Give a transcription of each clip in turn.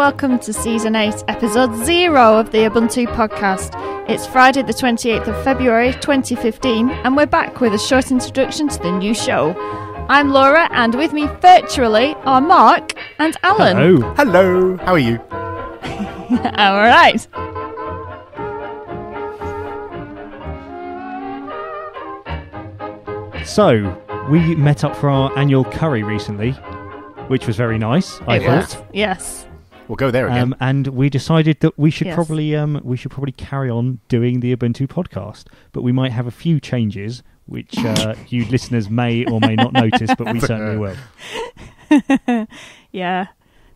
welcome to Season 8, Episode 0 of the Ubuntu podcast. It's Friday the 28th of February 2015, and we're back with a short introduction to the new show. I'm Laura, and with me virtually are Mark and Alan. Hello. Hello. How are you? All right. So, we met up for our annual curry recently, which was very nice, I thought. Yes. We'll go there again. And we decided that we should probably carry on doing the Ubuntu podcast, but we might have a few changes, which you listeners may or may not notice, but we certainly will. Yeah.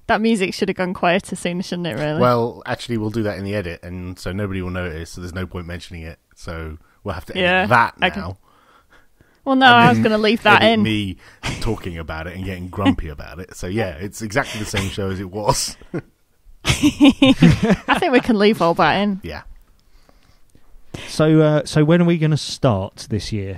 That music should have gone quieter soon, shouldn't it, really? Well, actually, we'll do that in the edit, and so nobody will notice, so there's no point mentioning it. So we'll have to edit that now. Well, no, I was going to leave that in. Me talking about it and getting grumpy about it. So, yeah, it's exactly the same show as it was. I think we can leave all that in. Yeah. So when are we going to start this year?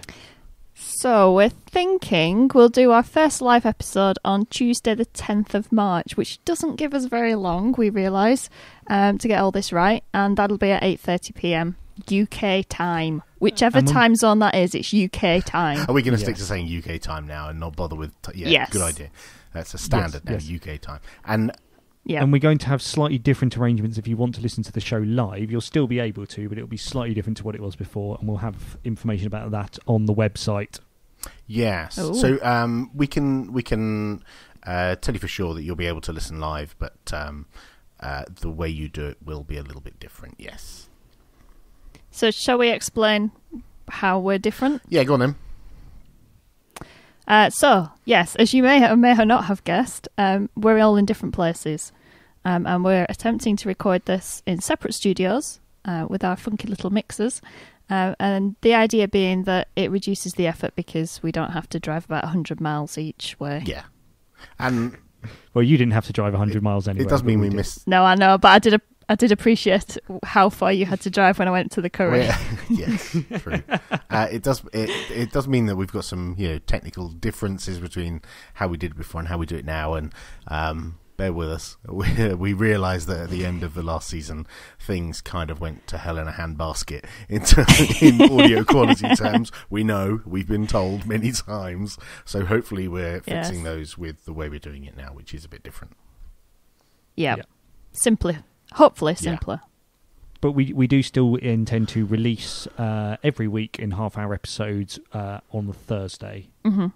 So we're thinking we'll do our first live episode on Tuesday the 10th of March, which doesn't give us very long, we realise, to get all this right. And that'll be at 8:30pm. UK time. Whichever time zone that is, it's UK time. Are we going to stick to saying UK time now and not bother with... yes. Good idea. That's a standard now, UK time. And we're going to have slightly different arrangements. If you want to listen to the show live, you'll still be able to, but it'll be slightly different to what it was before, and we'll have information about that on the website. Yes. Ooh. So we can tell you for sure that you'll be able to listen live, but the way you do it will be a little bit different, yes. So shall we explain how we're different? Yeah, go on then. So, yes, as you may or may not have guessed, we're all in different places. And we're attempting to record this in separate studios with our funky little mixers. And the idea being that it reduces the effort because we don't have to drive about 100 miles each way. Yeah. And well, you didn't have to drive 100 miles anyway. It does mean we missed... No, I know, but I did appreciate how far you had to drive when I went to the curry. Well, yes, true. It does mean that we've got some technical differences between how we did it before and how we do it now, and bear with us. We realised that at the end of the last season, things kind of went to hell in a handbasket in audio quality terms. We know, we've been told many times, so hopefully we're fixing those with the way we're doing it now, which is a bit different. Yeah. Hopefully simpler. But we do still intend to release every week in half-hour episodes on the Thursday. Mm-hmm.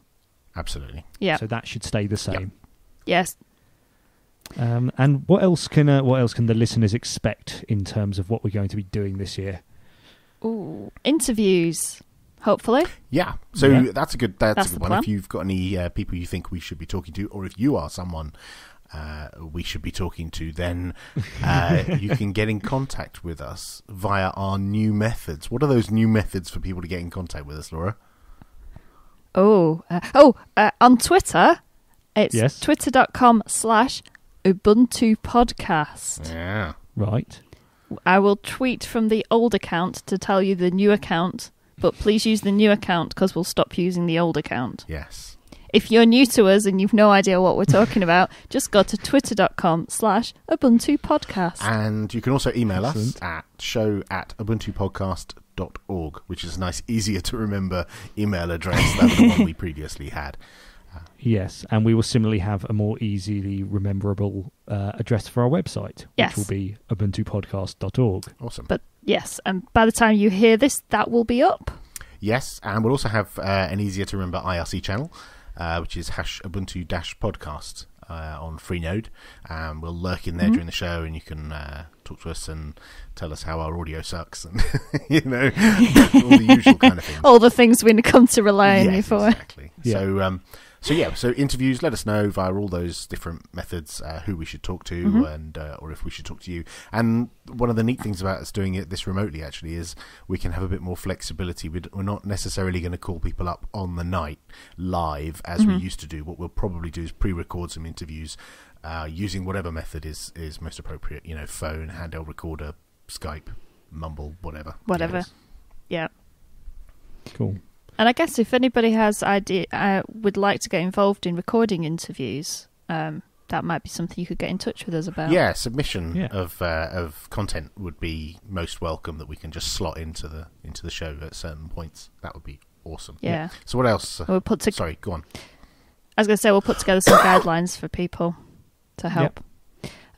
Absolutely. Yeah. So that should stay the same. Yes. And what else can the listeners expect in terms of what we're going to be doing this year? Ooh, interviews. Hopefully. Yeah. So that's a good one. Plan. If you've got any people you think we should be talking to, or if you are someone we should be talking to, then you can get in contact with us via our new methods. What are those new methods for people to get in contact with us, Laura? On Twitter, it's twitter.com/Ubuntu podcast. Yeah. Right. I will tweet from the old account to tell you the new account, but please use the new account because we'll stop using the old account. Yes. If you're new to us and you've no idea what we're talking about, just go to twitter.com/Ubuntu podcast. And you can also email us at show@ubuntupodcast.org, which is a nice, easier to remember email address than the one we previously had. Yes, and we will similarly have a more easily rememberable address for our website, which will be ubuntupodcast.org. Awesome. But yes, and by the time you hear this, that will be up. Yes, and we'll also have an easier to remember IRC channel, which is #Ubuntu-podcast on Freenode. We'll lurk in there during the show, and you can talk to us and tell us how our audio sucks, and all the usual kind of things. All the things we come to rely on you for. Exactly. Yeah. So interviews, let us know via all those different methods who we should talk to, and or if we should talk to you. And one of the neat things about us doing this remotely actually is we can have a bit more flexibility. We're not necessarily going to call people up on the night live as we used to do. What we'll probably do is pre-record some interviews using whatever method is most appropriate. Phone, handheld recorder, Skype, Mumble, whatever. Yeah. Cool. And I guess if anybody has would like to get involved in recording interviews, that might be something you could get in touch with us about. Yeah, submission of content would be most welcome, that we can just slot into the show at certain points. That would be awesome. Yeah. So what else? We'll Sorry, go on. I was going to say we'll put together some guidelines for people to help.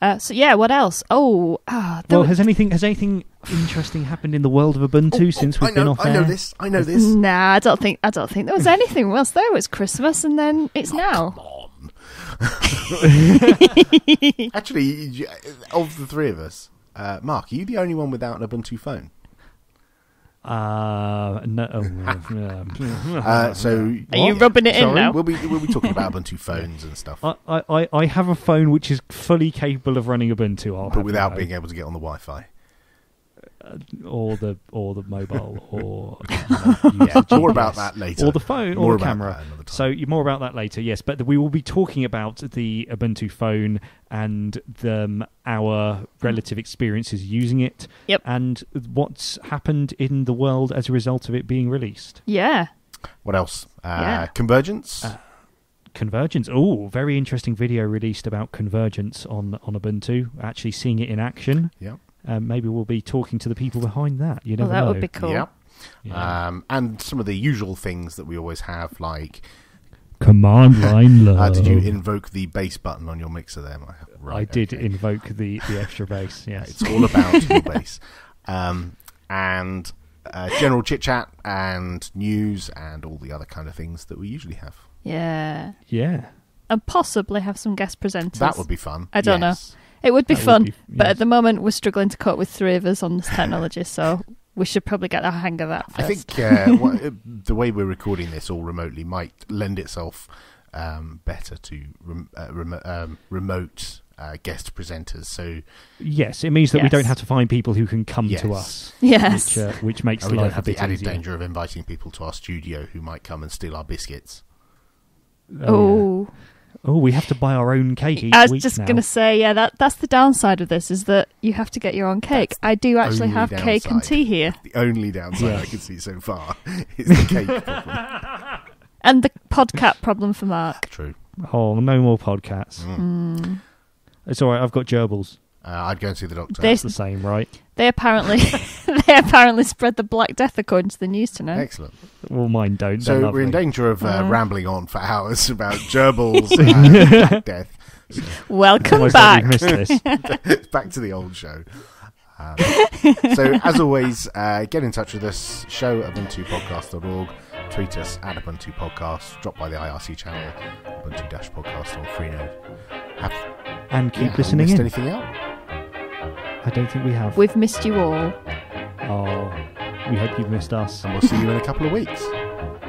Yep. What else? Has anything interesting happened in the world of Ubuntu since we've been off air? I know this. Nah, I don't think there was anything else. There was Christmas, and then it's now. Come on. Actually, of the three of us, Mark, are you the only one without an Ubuntu phone? No. So are you rubbing it in now? We'll be talking about Ubuntu phones and stuff. I have a phone which is fully capable of running Ubuntu, but without being able to get on the Wi-Fi. Or the mobile, or more about that later. Or the phone, or the camera. So more about that later. Yes, but we will be talking about the Ubuntu phone and our relative experiences using it. Yep. And what's happened in the world as a result of it being released. Yeah. What else? Convergence. Convergence. Oh, very interesting video released about convergence on Ubuntu. Actually seeing it in action. Yeah. Maybe we'll be talking to the people behind that. You never that know. Would be cool. Yeah. And some of the usual things that we always have, like command line low. Did you invoke the bass button on your mixer there? I did invoke the extra bass. Yes, it's all about your bass. And general chit chat and news and all the other kind of things that we usually have. Yeah. Yeah. And possibly have some guest presenters. That would be fun. I don't know. It would be fun, but at the moment we're struggling to cope with three of us on this technology, so we should probably get the hang of that first. I think the way we're recording this all remotely might lend itself better to remote guest presenters. So yes, it means that we don't have to find people who can come to us. Yes, which makes we life don't have a bit the added easier. danger of inviting people to our studio who might come and steal our biscuits. Oh. Yeah. Oh, we have to buy our own cake each I was week just now. going to say, that's the downside of this, is that you have to get your own cake. I do actually have cake and tea here. The only downside I can see so far is the cake problem. And the podcat problem for Mark. True. Oh, no more podcasts. It's all right, I've got gerbils. I'd go and see the doctor. That's the same, right? They apparently spread the Black Death according to the news tonight. Excellent. Well, mine don't. So we're in danger of rambling on for hours about gerbils and Black Death. So. Welcome back. Missed this. Back to the old show. So as always, get in touch with us. Show at ubuntupodcast.org. Tweet us at Ubuntu Podcast. Drop by the IRC channel, Ubuntu-podcast on Freenode. And keep listening missed in. Anything out? I don't think we have. We've missed you all. Oh, we hope you've missed us. And we'll see you in a couple of weeks.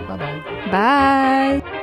Bye-bye. Bye.